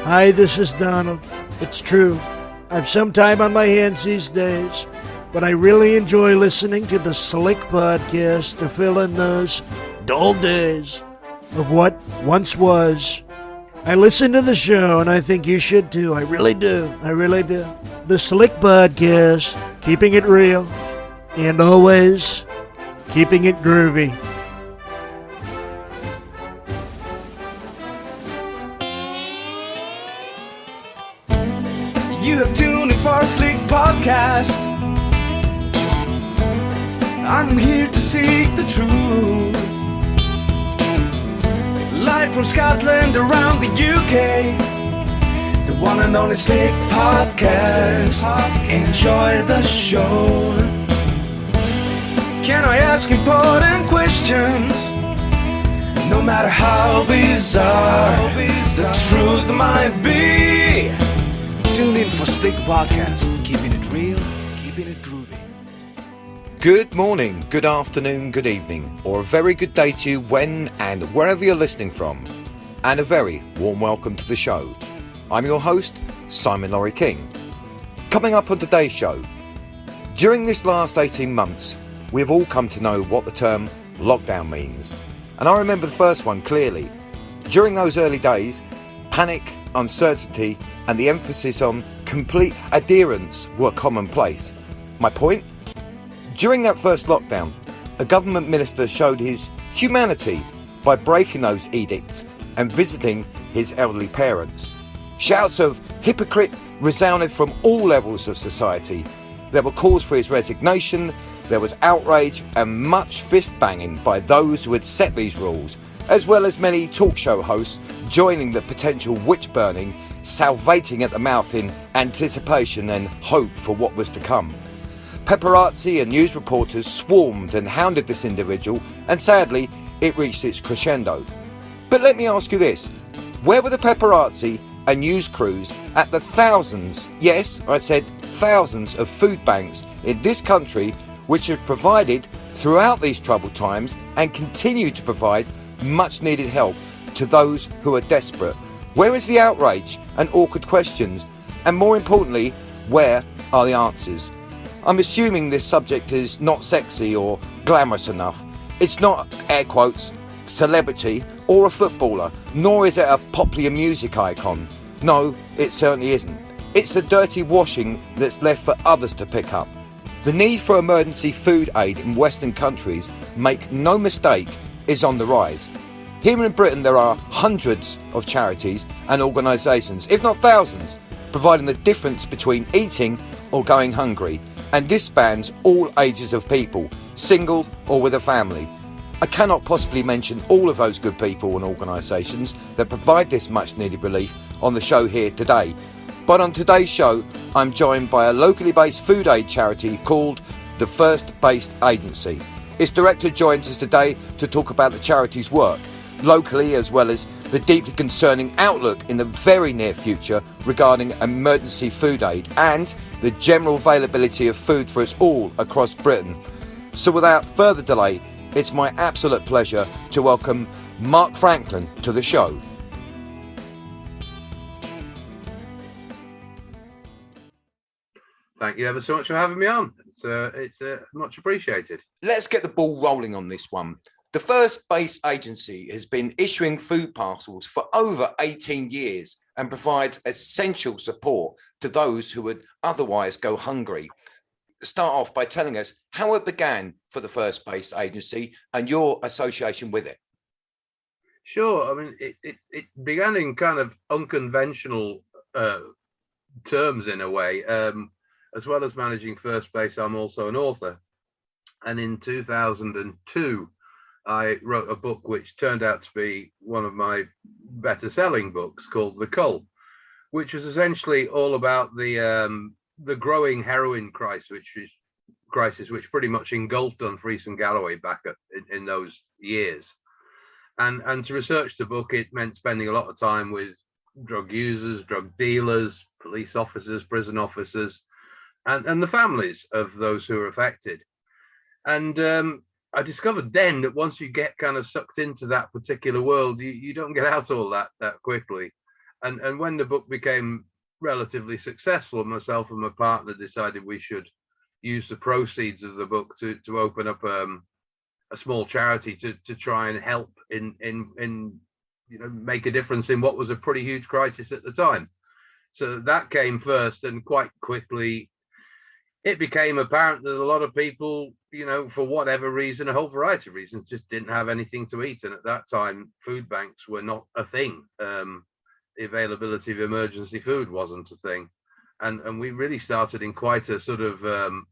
Hi, this is Donald. It's true. I've some time on my hands these days, but I really enjoy listening to the Slick podcast to fill in those dull days of what once was. I listen to the show, and I think you should too. I really do. I really do. The Slick podcast, keeping it real, and always keeping it groovy. You have tuned in for a Slick podcast. I'm here to seek the truth. Live from Scotland around the UK, the one and only Slick podcast. Enjoy the show. Can I ask important questions? No matter how bizarre the truth might be. Tune in for Slick Podcast, keeping it real, keeping it groovy. Good morning, good afternoon, good evening, or a very good day to you when and wherever you're listening from. And a very warm welcome to the show. I'm your host, Simon Laurie King. Coming up on today's show, during this last 18 months, we've all come to know what the term lockdown means. And I remember the first one clearly. During those early days, panic, uncertainty, and the emphasis on complete adherence were commonplace. My point? During that first lockdown, a government minister showed his humanity by breaking those edicts and visiting his elderly parents. Shouts of hypocrite resounded from all levels of society. There were calls for his resignation, there was outrage and much fist banging by those who had set these rules, as well as many talk show hosts joining the potential witch burning, salivating at the mouth in anticipation and hope for what was to come. Paparazzi and news reporters swarmed and hounded this individual, and sadly, it reached its crescendo. But let me ask you this, where were the paparazzi and news crews at the thousands, yes, I said thousands of food banks in this country which have provided throughout these troubled times and continue to provide much needed help to those who are desperate? Where is the outrage and awkward questions? And more importantly, where are the answers? I'm assuming this subject is not sexy or glamorous enough. It's not, air quotes, celebrity or a footballer, nor is it a popular music icon. No, it certainly isn't. It's the dirty washing that's left for others to pick up. The need for emergency food aid in Western countries, make no mistake, is on the rise. Here in Britain there are hundreds of charities and organisations, if not thousands, providing the difference between eating or going hungry. And this spans all ages of people, single or with a family. I cannot possibly mention all of those good people and organisations that provide this much needed relief on the show here today. But on today's show, I'm joined by a locally based food aid charity called the First Based Agency. Its director joins us today to talk about the charity's work, locally as well as the deeply concerning outlook in the very near future regarding emergency food aid and the general availability of food for us all across Britain. So without further delay, it's my absolute pleasure to welcome Mark Franklin to the show. Thank you ever so much for having me on. It's much appreciated. Let's get the ball rolling on this one. The First Base Agency has been issuing food parcels for over 18 years and provides essential support to those who would otherwise go hungry. Start off by telling us how it began for the First Base Agency and your association with it. Sure. I mean, it began in kind of unconventional terms in a way. As well as managing First Base, I'm also an author. And in 2002, I wrote a book which turned out to be one of my better selling books called The Cult, which was essentially all about the growing heroin crisis, which pretty much engulfed Dumfries and Galloway back in those years. And to research the book, it meant spending a lot of time with drug users, drug dealers, police officers, prison officers, and the families of those who are affected. And I discovered then that once you get kind of sucked into that particular world, you don't get out all that quickly. And when the book became relatively successful, myself and my partner decided we should use the proceeds of the book to open up a small charity to try and help in make a difference in what was a pretty huge crisis at the time. So that came first, and quite quickly it became apparent that a lot of people, for whatever reason, a whole variety of reasons, just didn't have anything to eat. And at that time, food banks were not a thing. The availability of emergency food wasn't a thing. And we really started in quite a sort of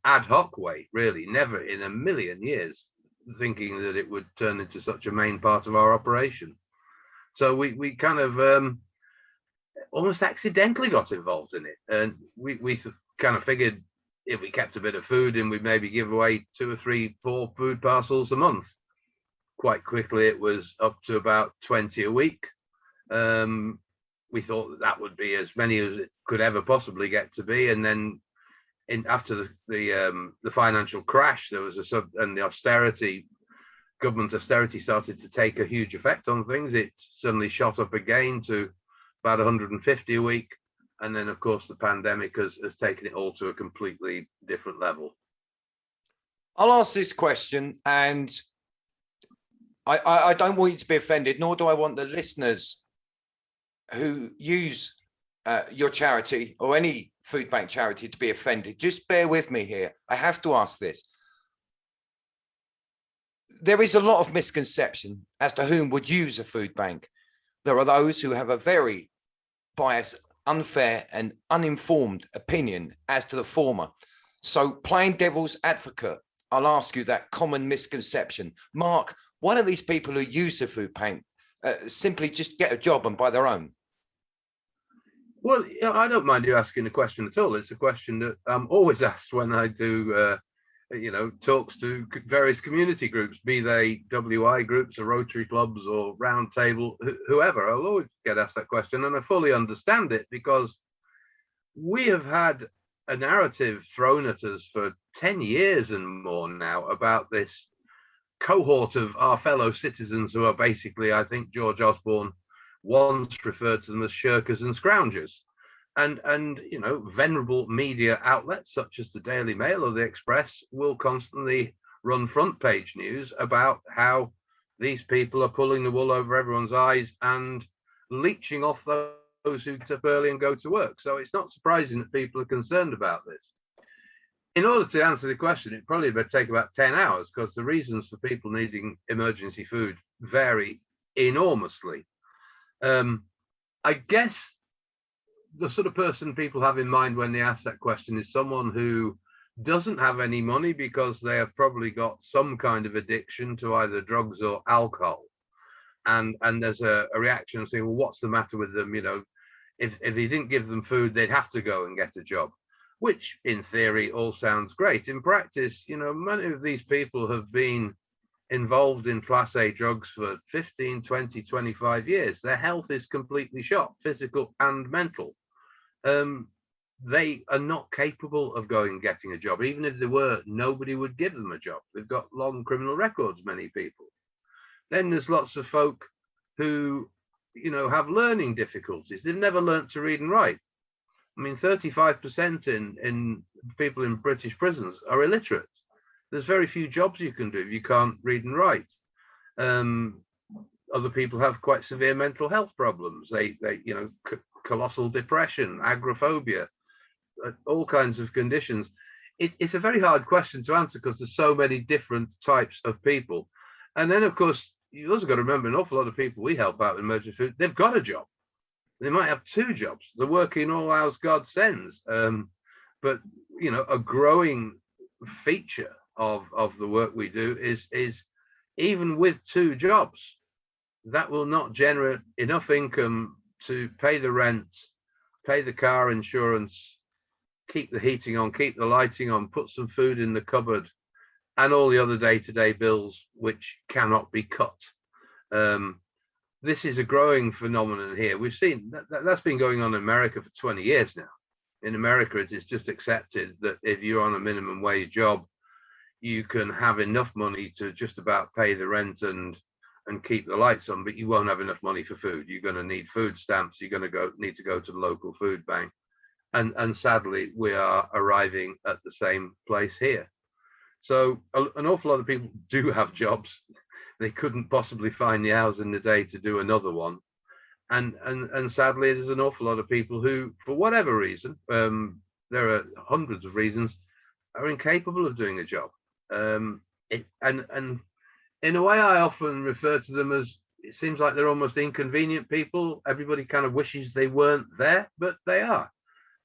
ad hoc way, really, never in a million years thinking that it would turn into such a main part of our operation. So we kind of almost accidentally got involved in it. And we kind of figured if we kept a bit of food in, we'd maybe give away 2 or 3, 4 food parcels a month. Quite quickly, it was up to about 20 a week. We thought that would be as many as it could ever possibly get to be. And then after the financial crash, there was and the government austerity started to take a huge effect on things. It suddenly shot up again to about 150 a week. And then, of course, the pandemic has taken it all to a completely different level. I'll ask this question, and I don't want you to be offended, nor do I want the listeners who use your charity or any food bank charity to be offended. Just bear with me here. I have to ask this. There is a lot of misconception as to whom would use a food bank. There are those who have a very biased, unfair and uninformed opinion as to the former. So, playing devil's advocate, I'll ask you that common misconception. Mark, why do these people who use the food bank simply just get a job and buy their own? Well, I don't mind you asking the question at all. It's a question that I'm always asked when I do talks to various community groups, be they WI groups or Rotary clubs or round table, whoever. I'll always get asked that question, and I fully understand it, because we have had a narrative thrown at us for 10 years and more now about this cohort of our fellow citizens who are basically, I think George Osborne once referred to them as shirkers and scroungers. And venerable media outlets such as the Daily Mail or the Express will constantly run front page news about how these people are pulling the wool over everyone's eyes and leeching off those who get up early and go to work. So it's not surprising that people are concerned about this. In order to answer the question, it probably would take about 10 hours, because the reasons for people needing emergency food vary enormously. I guess the sort of person people have in mind when they ask that question is someone who doesn't have any money because they have probably got some kind of addiction to either drugs or alcohol. And there's a reaction saying, well, what's the matter with them? If he didn't give them food, they'd have to go and get a job, which in theory all sounds great. In practice, many of these people have been involved in Class A drugs for 15, 20, 25 years. Their health is completely shot, physical and mental. They are not capable of going and getting a job. Even if they were, nobody would give them a job. They've got long criminal records, many people. Then there's lots of folk who, have learning difficulties. They've never learnt to read and write. I mean, 35% in people in British prisons are illiterate. There's very few jobs you can do if you can't read and write. Other people have quite severe mental health problems. They colossal depression, agoraphobia, all kinds of conditions. It's a very hard question to answer because there's so many different types of people. And then, of course, you also got to remember an awful lot of people we help out with emergency food, they've got a job. They might have 2 jobs. They're working all hours God sends. But, a growing feature of the work we do is even with 2 jobs, that will not generate enough income to pay the rent, pay the car insurance, keep the heating on, keep the lighting on, put some food in the cupboard, and all the other day-to-day bills which cannot be cut. This is a growing phenomenon here. We've seen that's been going on in America for 20 years now. In America, it is just accepted that if you're on a minimum wage job, you can have enough money to just about pay the rent and and keep the lights on, but you won't have enough money for food. You're going to need food stamps. You're going to need to go to the local food bank. And sadly, we are arriving at the same place here. So an awful lot of people do have jobs. They couldn't possibly find the hours in the day to do another one. And sadly, there's an awful lot of people who, for whatever reason, there are hundreds of reasons, are incapable of doing a job. And in a way, I often refer to them as, it seems like they're almost inconvenient people. Everybody kind of wishes they weren't there, but they are.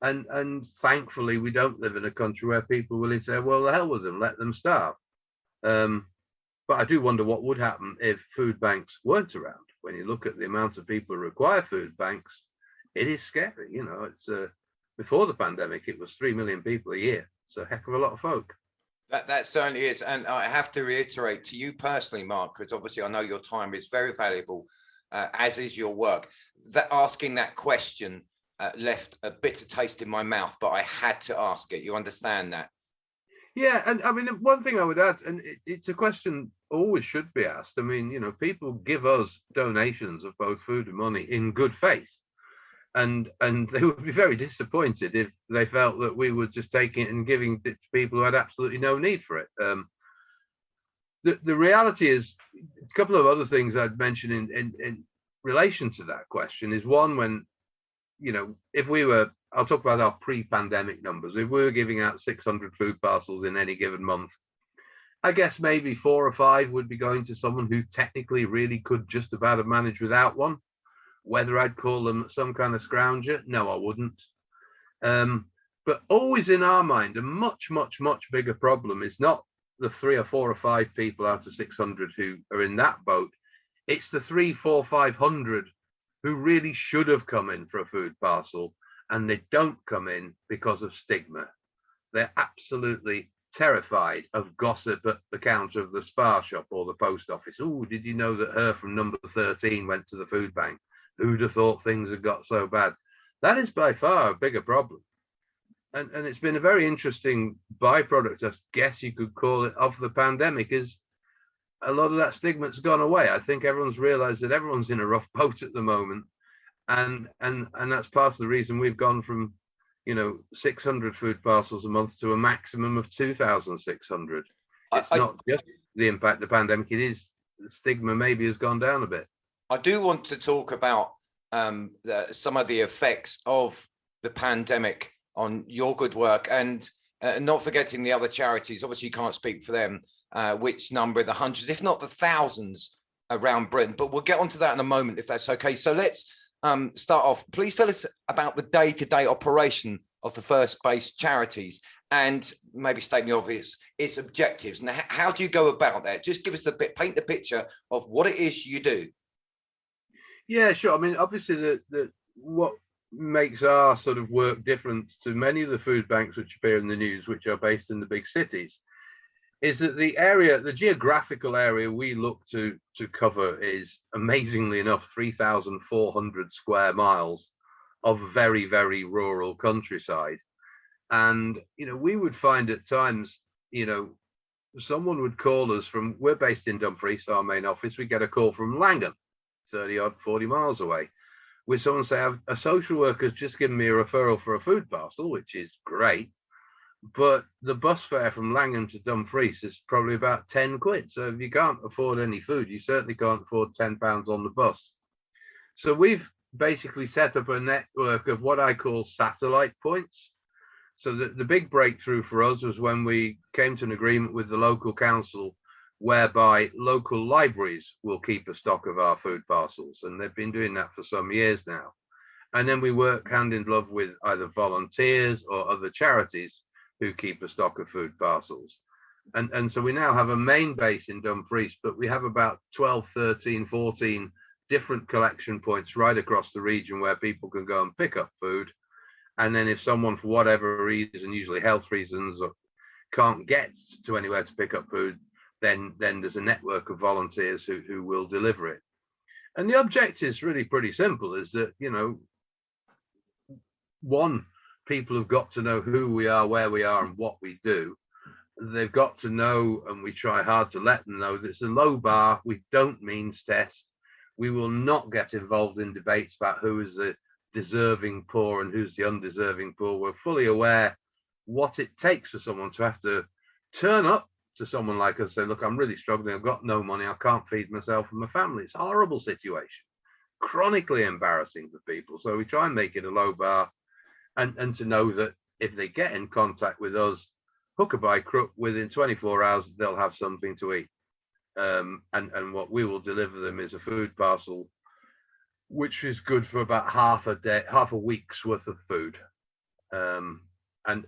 And thankfully, we don't live in a country where people will say, well, the hell with them, let them starve. But I do wonder what would happen if food banks weren't around. When you look at the amount of people who require food banks, it is scary. You know, it's before the pandemic, it was 3 million people a year. It's a heck of a lot of folk. That certainly is. And I have to reiterate to you personally, Mark, because obviously I know your time is very valuable, as is your work, that asking that question left a bitter taste in my mouth, but I had to ask it. You understand that? Yeah, and I mean, one thing I would add, and it's a question always should be asked. I mean, you know, people give us donations of both food and money in good faith, and they would be very disappointed if they felt that we were just taking it and giving it to people who had absolutely no need for it. The reality is, a couple of other things I'd mention in relation to that question is, one, when, you know, if we were, I'll talk about our pre-pandemic numbers. If we were giving out 600 food parcels in any given month, I guess maybe 4 or 5 would be going to someone who technically really could just about have managed without one. Whether I'd call them some kind of scrounger, no, I wouldn't. But always in our mind, a much, much, much bigger problem is not the 3 or 4 or 5 people out of 600 who are in that boat. It's the 3, 4, 500 who really should have come in for a food parcel, and they don't come in because of stigma. They're absolutely terrified of gossip at the counter of the spa shop or the post office. Oh, did you know that her from number 13 went to the food bank? Who'd have thought things had got so bad? That is by far a bigger problem. And it's been a very interesting byproduct, I guess you could call it, of the pandemic, is a lot of that stigma's gone away. I think everyone's realized that everyone's in a rough boat at the moment. And that's part of the reason we've gone from, you know, 600 food parcels a month to a maximum of 2,600. It's not just the impact of the pandemic, it is the stigma maybe has gone down a bit. I do want to talk about some of the effects of the pandemic on your good work, and not forgetting the other charities. Obviously, you can't speak for them, which number in the hundreds, if not the thousands around Britain. But we'll get onto that in a moment, if that's okay. So let's start off. Please tell us about the day-to-day operation of the first-based charities, and maybe state the obvious, its objectives. And how do you go about that? Just give us paint the picture of what it is you do. Yeah, sure. I mean, obviously, what makes our sort of work different to many of the food banks which appear in the news, which are based in the big cities, is that the geographical area we look to cover is, amazingly enough, 3,400 square miles of very, very rural countryside. And, you know, we would find at times, you know, someone would call us from, we're based in Dumfries, our main office, we get a call from Langham, 30 odd, 40 miles away, with someone say, a social worker's just given me a referral for a food parcel, which is great, but the bus fare from Langham to Dumfries is probably about 10 quid. So if you can't afford any food, you certainly can't afford £10 on the bus. So we've basically set up a network of what I call satellite points. So the big breakthrough for us was when we came to an agreement with the local council whereby local libraries will keep a stock of our food parcels. And they've been doing that for some years now. And then we work hand in glove with either volunteers or other charities who keep a stock of food parcels. And so we now have a main base in Dumfries, but we have about 12, 13, 14 different collection points right across the region where people can go and pick up food. And then if someone, for whatever reason, usually health reasons, or can't get to anywhere to pick up food, then there's a network of volunteers who will deliver it. And the objective is really pretty simple, is that, you know, one, people have got to know who we are, where we are, and what we do. they've got to know, and we try hard to let them know, that it's a low bar. We don't means test. We will not get involved in debates about who is the deserving poor and who's the undeserving poor. We're fully aware what it takes for someone to have to turn up to someone like us, say, look, I'm really struggling. I've got no money. I can't feed myself and my family. It's a horrible situation, chronically embarrassing for people. So we try and make it a low bar, and to know that if they get in contact with us, hook or by crook, within 24 hours, they'll have something to eat. And what we will deliver them is a food parcel, which is good for about half a week's worth of food. And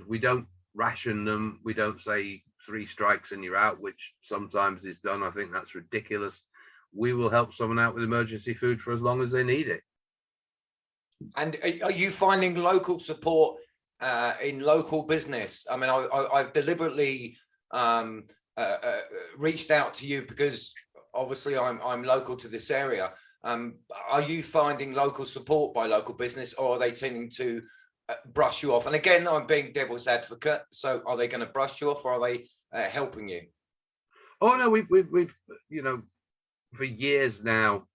we don't ration them. We don't say 3 strikes and you're out, which sometimes is done. I think that's ridiculous. We will help someone out with emergency food for as long as they need it. And are you finding local support in local business? I mean, I've deliberately reached out to you because obviously I'm local to this area. Are you finding local support by local business, or are they tending to brush you off? And again, I'm being devil's advocate. So are they going to brush you off, or are they helping you? Oh no, we've for years now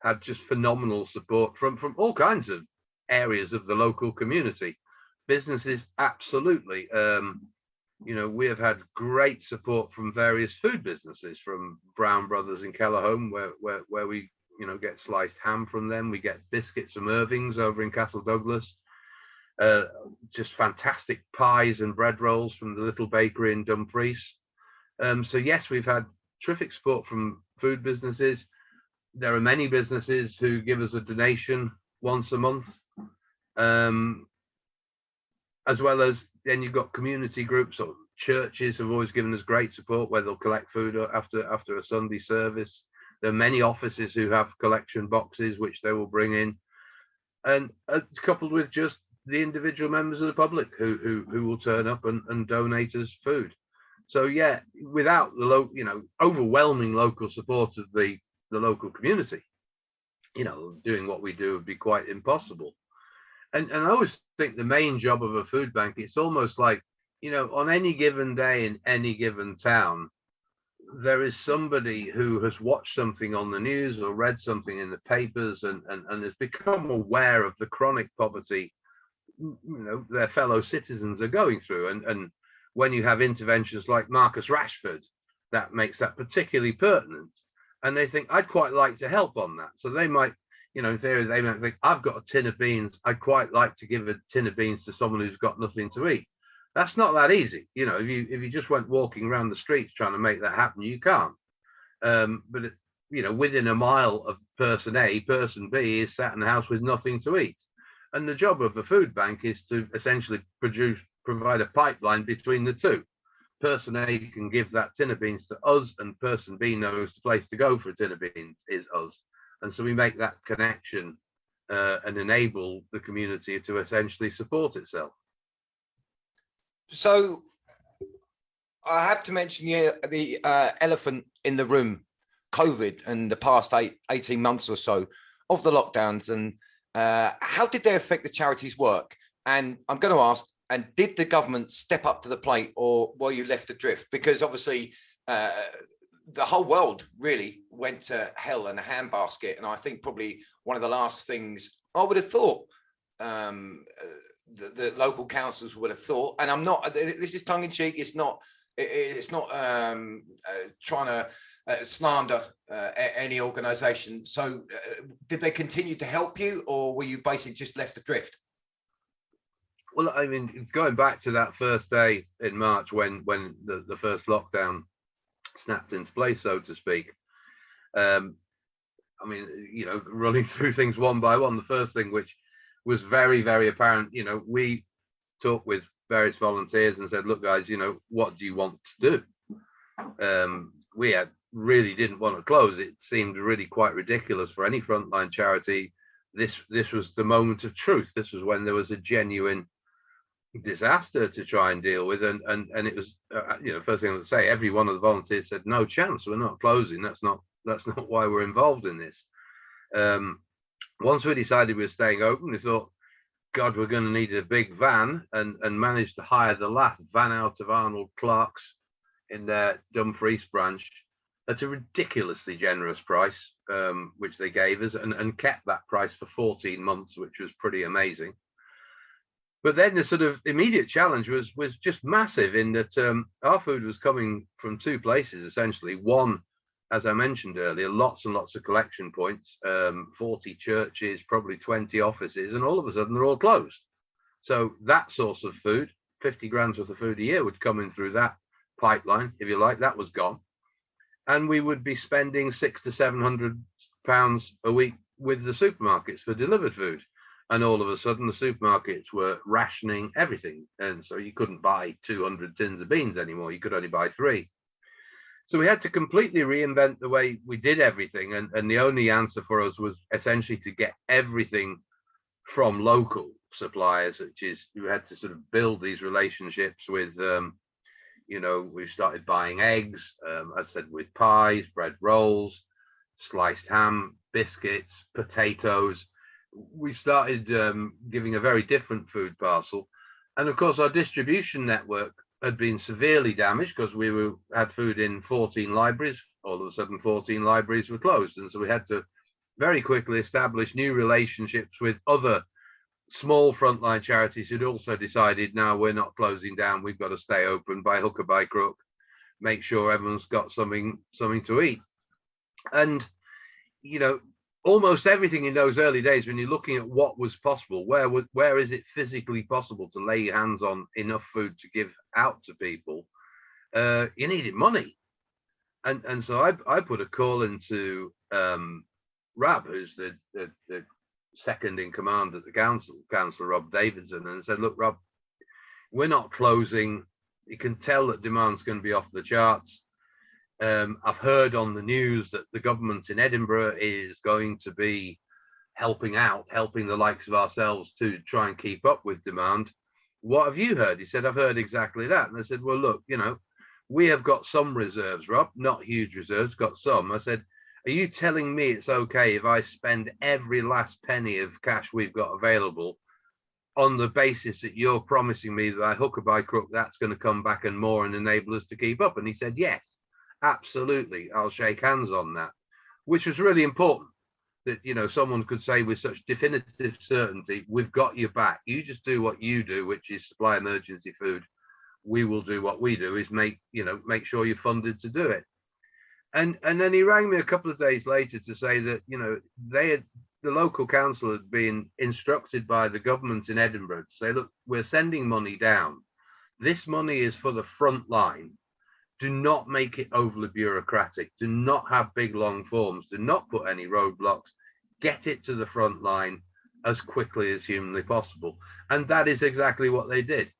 had just phenomenal support from all kinds of areas of the local community. Businesses, absolutely. We have had great support from various food businesses, from Brown Brothers in Kellerholm, where we get sliced ham from them. We get biscuits from Irving's over in Castle Douglas. Just fantastic pies and bread rolls from the little bakery in Dumfries. So yes, we've had terrific support from food businesses. There are many businesses who give us a donation once a month, as well as then you've got community groups or churches have always given us great support, where they'll collect food after a Sunday service. There are many offices who have collection boxes which they will bring in, and coupled with just the individual members of the public who will turn up and donate us food. So yeah, without the overwhelming local support of the local community, doing what we do would be quite impossible. And I always think the main job of a food bank, it's almost like, on any given day in any given town, there is somebody who has watched something on the news or read something in the papers and has become aware of the chronic poverty their fellow citizens are going through. And when you have interventions like Marcus Rashford, that makes that particularly pertinent. And they think, I'd quite like to help on that. So they might, in theory, they might think, I've got a tin of beans. I'd quite like to give a tin of beans to someone who's got nothing to eat. That's not that easy. If you just went walking around the streets trying to make that happen, you can't. But within a mile of person A, person B is sat in the house with nothing to eat. And the job of a food bank is to essentially provide a pipeline between the two. Person A can give that tin of beans to us, and person B knows the place to go for a tin of beans is us. And so we make that connection and enable the community to essentially support itself. So I have to mention the elephant in the room, COVID, and the past 18 months or so of the lockdowns. And how did they affect the charity's work? And I'm going to ask, and did the government step up to the plate, or were you left adrift? Because obviously the whole world really went to hell in a handbasket. And I think probably one of the last things I would have thought the local councils would have thought, and I'm not, this is tongue in cheek, it's not trying to slander any organization. So did they continue to help you, or were you basically just left adrift? Well, I mean, going back to that first day in March when the first lockdown snapped into place, so to speak, I mean, running through things one by one, the first thing which was very, very apparent, we talked with various volunteers and said, look, guys, what do you want to do? We really didn't want to close. It seemed really quite ridiculous for any frontline charity. This was the moment of truth. This was when there was a genuine disaster to try and deal with, and it was first thing I would say, every one of the volunteers said, no chance, we're not closing. That's not why we're involved in this. Once we decided we were staying open, we thought, God, we're going to need a big van, and managed to hire the last van out of Arnold Clark's in their Dumfries branch at a ridiculously generous price, which they gave us, and kept that price for 14 months, which was pretty amazing. But then the sort of immediate challenge was just massive in that our food was coming from two places, essentially. One, as I mentioned earlier, lots and lots of collection points, 40 churches, probably 20 offices, and all of a sudden they're all closed. So that source of food, 50 grams worth of food a year, would come in through that pipeline, if you like. That was gone. And we would be spending £600 to £700 a week with the supermarkets for delivered food. And all of a sudden, the supermarkets were rationing everything. And so you couldn't buy 200 tins of beans anymore. You could only buy 3. So we had to completely reinvent the way we did everything. And the only answer for us was essentially to get everything from local suppliers, which is we had to sort of build these relationships with, we started buying eggs, as I said, with pies, bread rolls, sliced ham, biscuits, potatoes. We started giving a very different food parcel. And of course, our distribution network had been severely damaged because we had food in 14 libraries. All of a sudden, 14 libraries were closed. And so we had to very quickly establish new relationships with other small frontline charities who'd also decided, now we're not closing down, we've got to stay open by hook or by crook, make sure everyone's got something to eat. And, almost everything in those early days, when you're looking at what was possible, where is it physically possible to lay your hands on enough food to give out to people, you needed money. And so I put a call into Rab, who's the second in command at the Councillor Rob Davidson, and said, look, Rob, we're not closing. You can tell that demand's going to be off the charts. I've heard on the news that the government in Edinburgh is going to be helping the likes of ourselves to try and keep up with demand. What have you heard? He said, I've heard exactly that. And I said, well, look, we have got some reserves, Rob, not huge reserves, got some. I said, are you telling me it's okay if I spend every last penny of cash we've got available on the basis that you're promising me that by hook or by crook, that's going to come back and more and enable us to keep up? And he said, yes, absolutely. I'll shake hands on that, which was really important that, someone could say with such definitive certainty, we've got your back. You just do what you do, which is supply emergency food. We will do what we do, is make sure you're funded to do it. And then he rang me a couple of days later to say that, the local council had been instructed by the government in Edinburgh to say, look, we're sending money down. This money is for the front line. Do not make it overly bureaucratic. Do not have big, long forms. Do not put any roadblocks. Get it to the front line as quickly as humanly possible. And that is exactly what they did.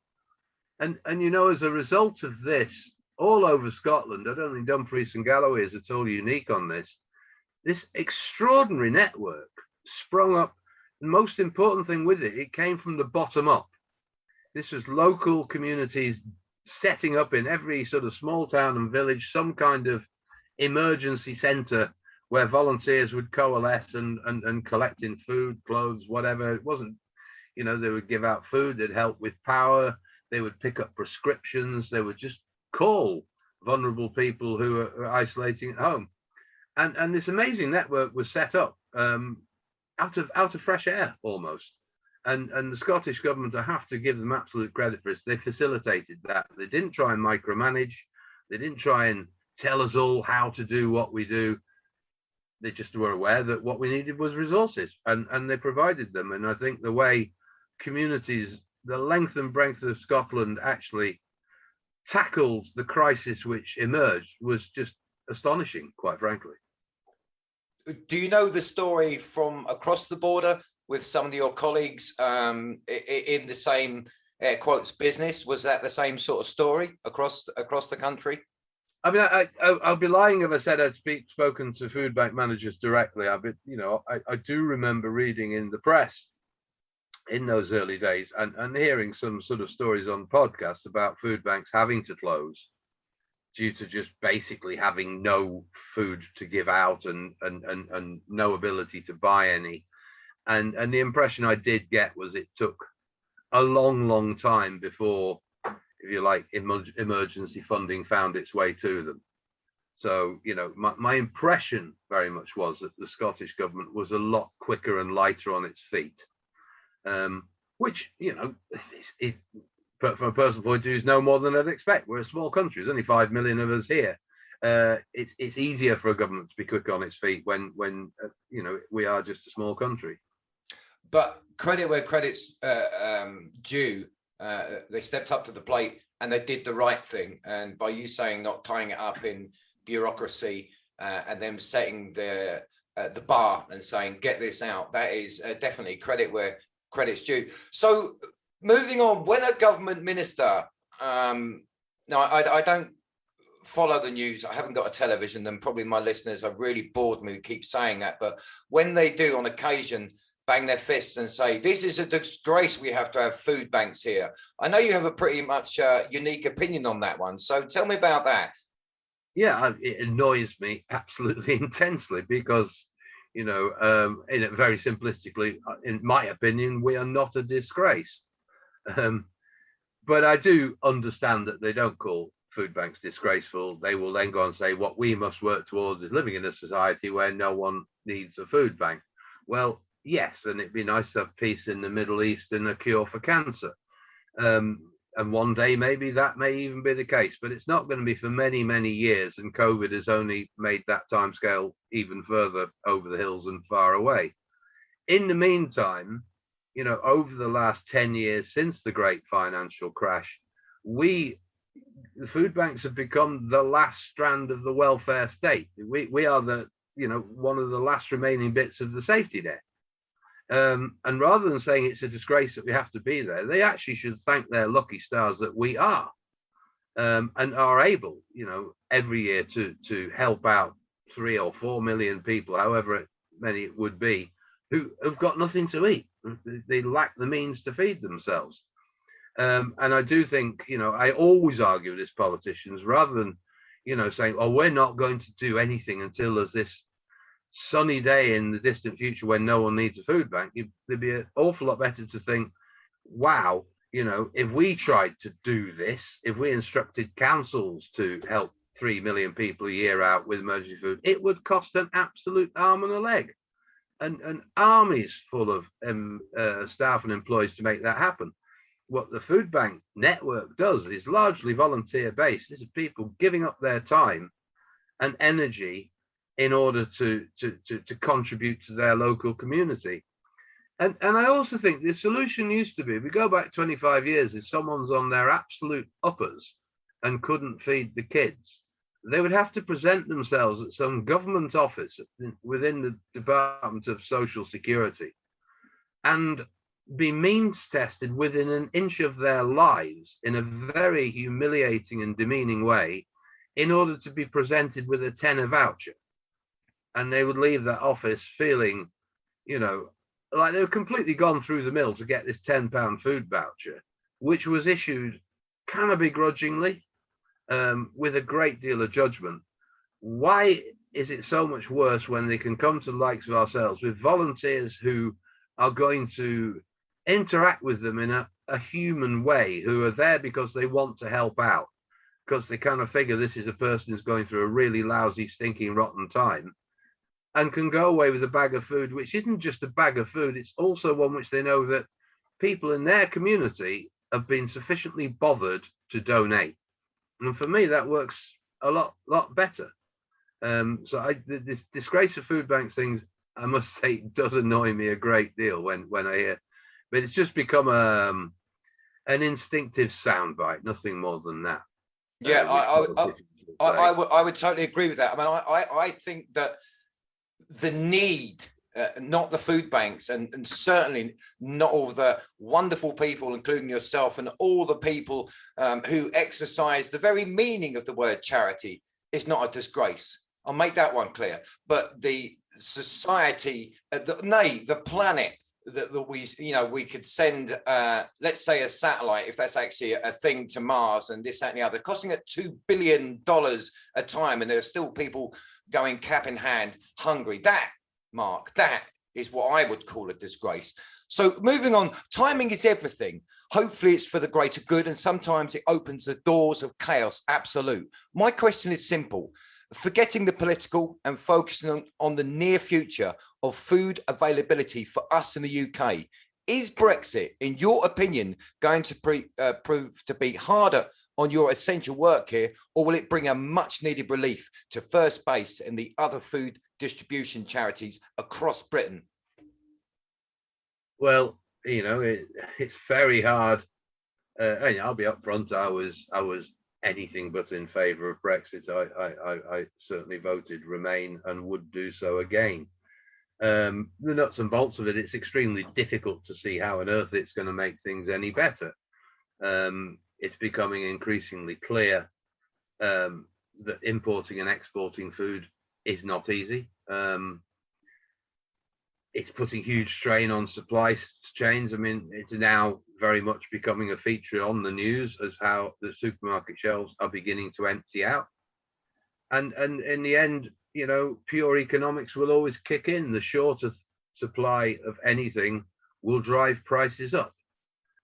And as a result of this, all over Scotland, I don't think Dumfries and Galloway is at all unique on this. This extraordinary network sprung up. The most important thing with it, it came from the bottom up. This was local communities setting up in every sort of small town and village some kind of emergency centre where volunteers would coalesce and collect in food, clothes, whatever. It wasn't, they would give out food, they'd help with power, they would pick up prescriptions, they would just call vulnerable people who are isolating at home. And this amazing network was set up out of fresh air almost. And the Scottish government, I have to give them absolute credit for this. They facilitated that. They didn't try and micromanage. They didn't try and tell us all how to do what we do. They just were aware that what we needed was resources, and they provided them. And I think the way communities, the length and breadth of Scotland actually tackled the crisis which emerged was just astonishing, quite frankly. Do you know the story from across the border with some of your colleagues in the same air quotes business? Was that the same sort of story across the country? I mean, I'll be lying if I said I'd spoken to food bank managers directly. I do remember reading in the press in those early days and hearing some sort of stories on podcasts about food banks having to close due to just basically having no food to give out and no ability to buy any. And the impression I did get was it took a long time before, if you like, emergency funding found its way to them. So, you know, my impression very much was that the Scottish government was a lot quicker and lighter on its feet, which, you know, but from a personal point of view, is no more than I'd expect. We're a small country. There's only 5 million of us here. It's easier for a government to be quick on its feet when you know, we are just a small country. But credit where credit's due. They stepped up to the plate and they did the right thing. And by you saying not tying it up in bureaucracy and them setting the bar and saying, get this out, that is definitely credit where credit's due. So moving on, when a government minister, now I don't follow the news, I haven't got a television, and probably my listeners are really bored me to keep saying that, but when they do on occasion bang their fists and say, this is a disgrace, we have to have food banks here. I know you have a pretty much unique opinion on that one, so tell me about that. Yeah, it annoys me absolutely intensely because, you know, in it very simplistically, in my opinion, we are not a disgrace. But I do understand that they don't call food banks disgraceful. They will then go and say what we must work towards is living in a society where no one needs a food bank. Well, yes, and it'd be nice to have peace in the Middle East and a cure for cancer. And one day maybe that may even be the case, but it's not going to be for many years, and COVID has only made that timescale even further over the hills and far away. In the meantime, you know, over the last 10 years since the great financial crash, the food banks have become the last strand of the welfare state. We are the, you know, one of the last remaining bits of the safety net. And rather than saying it's a disgrace that we have to be there, they actually should thank their lucky stars that we are, and are able, you know, every year to help out 3 or 4 million people, however many it would be, who have got nothing to eat. They lack the means to feed themselves. And I do think, you know, I always argue with these politicians, rather than, you know, saying, oh, we're not going to do anything until there's this sunny day in the distant future when no one needs a food bank. It'd be an awful lot better to think, wow, you know, if we tried to do this, if we instructed councils to help 3 million people a year out with emergency food, it would cost an absolute arm and a leg, and armies full of staff and employees to make that happen. What the food bank network does is largely volunteer based. This is people giving up their time and energy in order to contribute to their local community. And I also think the solution used to be, if we go back 25 years, if someone's on their absolute uppers and couldn't feed the kids, they would have to present themselves at some government office within the Department of Social Security and be means tested within an inch of their lives in a very humiliating and demeaning way in order to be presented with a tenner voucher. And they would leave that office feeling, you know, like they were completely gone through the mill to get this £10 food voucher, which was issued kind of begrudgingly, with a great deal of judgment. Why is it so much worse when they can come to the likes of ourselves with volunteers who are going to interact with them in a human way, who are there because they want to help out, because they kind of figure this is a person who's going through a really lousy, stinking, rotten time, and can go away with a bag of food, which isn't just a bag of food, it's also one which they know that people in their community have been sufficiently bothered to donate. And for me, that works a lot better. So this disgrace of food banks things, I must say, does annoy me a great deal when I hear, but it's just become an instinctive soundbite, nothing more than that. Yeah, I would totally agree with that. I mean, I think that the need, not the food banks, and certainly not all the wonderful people, including yourself, and all the people who exercise the very meaning of the word charity, is not a disgrace. I'll make that one clear. But the society, the planet that we could send, let's say, a satellite, if that's actually a thing, to Mars, and this, that, and the other, costing it $2 billion a time, and there are still people going cap in hand hungry. That, Mark, that is what I would call a disgrace. So moving on, timing is everything. Hopefully it's for the greater good, and sometimes it opens the doors of chaos. Absolute. My question is simple. Forgetting the political and focusing on the near future of food availability for us in the UK, is Brexit, in your opinion, going to prove to be harder on your essential work here, or will it bring a much needed relief to First Base and the other food distribution charities across Britain? Well, it's very hard. I'll be upfront. I was anything but in favour of Brexit. I certainly voted Remain and would do so again. The nuts and bolts of it, it's extremely difficult to see how on earth it's going to make things any better. It's becoming increasingly clear that importing and exporting food is not easy. It's putting huge strain on supply chains. I mean, it's now very much becoming a feature on the news as how the supermarket shelves are beginning to empty out. And in the end, pure economics will always kick in. The shorter supply of anything will drive prices up.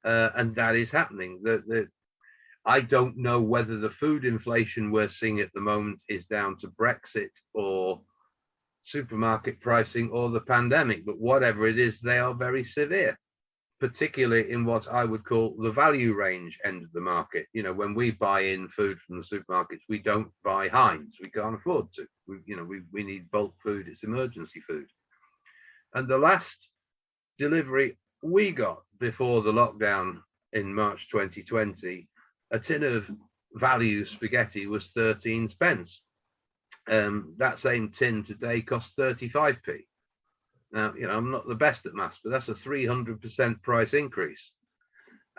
And that is happening. I don't know whether the food inflation we're seeing at the moment is down to Brexit or supermarket pricing or the pandemic, but whatever it is, they are very severe, particularly in what I would call the value range end of the market. When we buy in food from the supermarkets, we don't buy Heinz. We can't afford to. We need bulk food. It's emergency food. And the last delivery we got before the lockdown in March 2020, a tin of value spaghetti was 13 pence. That same tin today costs 35p. Now, I'm not the best at maths, but that's a 300% price increase.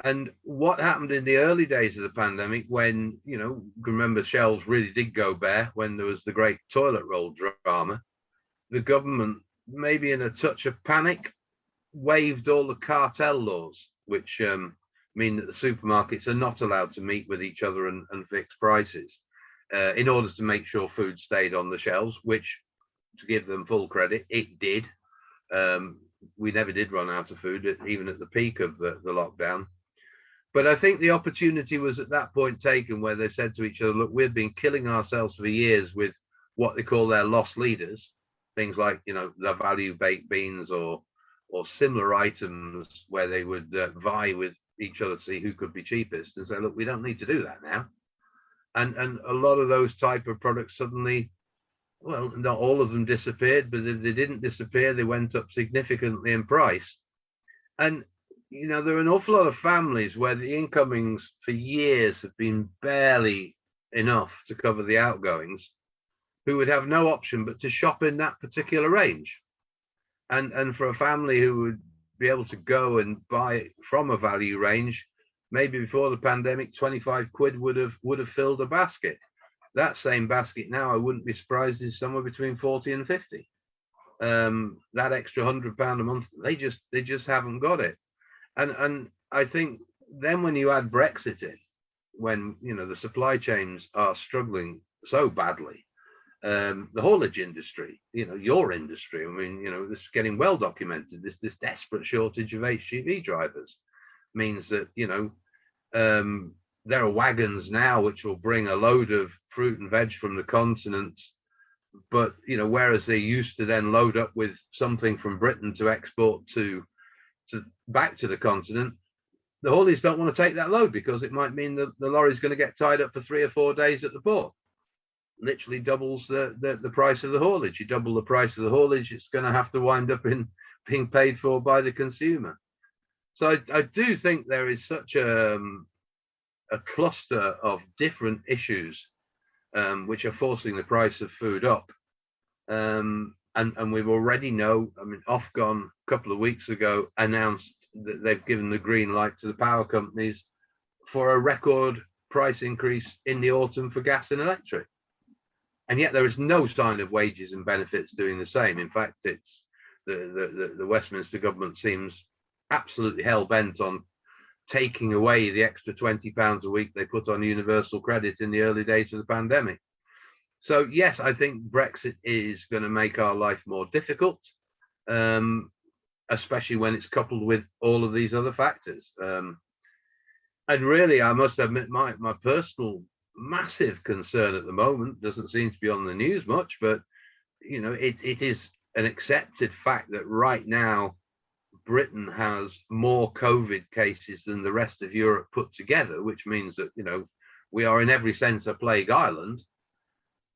And what happened in the early days of the pandemic when, remember, shelves really did go bare when there was the great toilet roll drama, the government, maybe in a touch of panic, waived all the cartel laws, which mean that the supermarkets are not allowed to meet with each other and fix prices in order to make sure food stayed on the shelves, which, to give them full credit, it did. We never did run out of food, even at the peak of the lockdown. But I think the opportunity was at that point taken where they said to each other, look, we've been killing ourselves for years with what they call their lost leaders, things like, the value baked beans or similar items where they would vie with each other to see who could be cheapest, and say, look, we don't need to do that now. And a lot of those type of products suddenly, well, not all of them disappeared, but if they didn't disappear, they went up significantly in price. And, there are an awful lot of families where the incomings for years have been barely enough to cover the outgoings, who would have no option but to shop in that particular range. And for a family who would be able to go and buy from a value range, maybe before the pandemic, 25 quid would have filled a basket. That same basket now, I wouldn't be surprised, is somewhere between 40 and 50. That extra £100 a month, they just haven't got it. And I think then when you add Brexit in, when the supply chains are struggling so badly, the haulage industry, your industry, I mean, this is getting well documented. This desperate shortage of HGV drivers means that there are wagons now which will bring a load of fruit and veg from the continent, but whereas they used to then load up with something from Britain to export to back to the continent, the haulers don't want to take that load because it might mean that the lorry's going to get tied up for 3 or 4 days at the port. Literally doubles the price of the haulage. You double the price of the haulage, it's going to have to wind up in being paid for by the consumer. So I do think there is such a cluster of different issues which are forcing the price of food up. And we've already know, I mean, Ofcom a couple of weeks ago announced that they've given the green light to the power companies for a record price increase in the autumn for gas and electric. And yet there is no sign of wages and benefits doing the same. In fact, it's the Westminster government seems absolutely hell-bent on taking away the extra £20 a week they put on universal credit in the early days of the pandemic. So yes, I think Brexit is going to make our life more difficult. especially when it's coupled with all of these other factors. And really, I must admit, my personal massive concern at the moment doesn't seem to be on the news much, but it is an accepted fact that right now Britain has more COVID cases than the rest of Europe put together, which means that we are in every sense a plague island.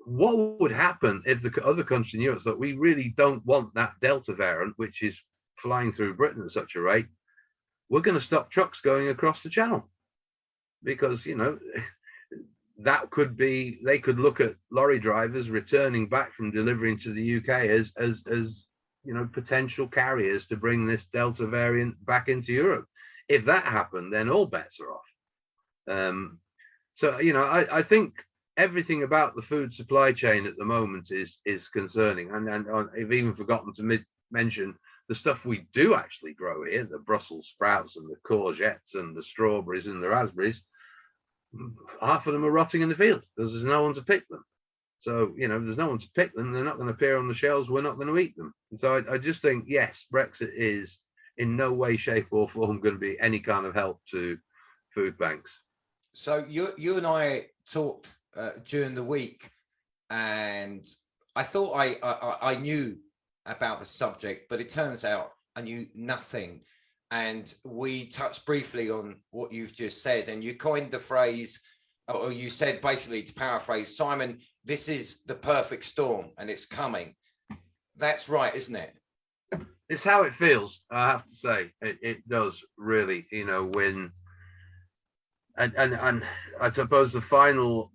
What would happen if the other countries in Europe thought we really don't want that Delta variant, which is flying through Britain at such a rate? We're going to stop trucks going across the channel, because that could be, they could look at lorry drivers returning back from delivering to the UK as potential carriers to bring this Delta variant back into Europe. If that happened, then all bets are off. I think everything about the food supply chain at the moment is concerning, and I've even forgotten to mention the stuff we do actually grow here, the Brussels sprouts and the courgettes and the strawberries and the raspberries. Half of them are rotting in the field because there's no one to pick them. So, if there's no one to pick them, they're not going to appear on the shelves. We're not going to eat them. And so I just think, yes, Brexit is in no way, shape or form going to be any kind of help to food banks. So you and I talked during the week, and I thought I knew about the subject, but it turns out I knew nothing. And we touched briefly on what you've just said, and you coined the phrase, or you said, basically, to paraphrase, Simon, this is the perfect storm and it's coming. That's right, isn't it? It's how it feels, I have to say. It does really, when, and I suppose the final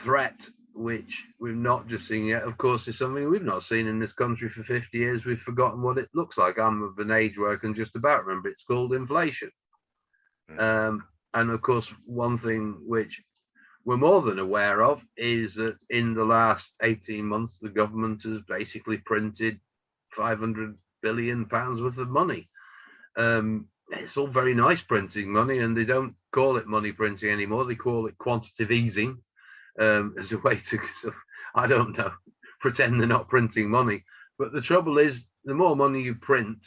threat, which we've not just seen yet, of course, is something we've not seen in this country for 50 years. We've forgotten what it looks like. I'm of an age where I can just about remember. It's called inflation. And of course, one thing which we're more than aware of is that in the last 18 months, the government has basically printed £500 billion worth of money. It's all very nice printing money, and they don't call it money printing anymore. They call it quantitative easing. As a way to, I don't know, pretend they're not printing money. But the trouble is, the more money you print,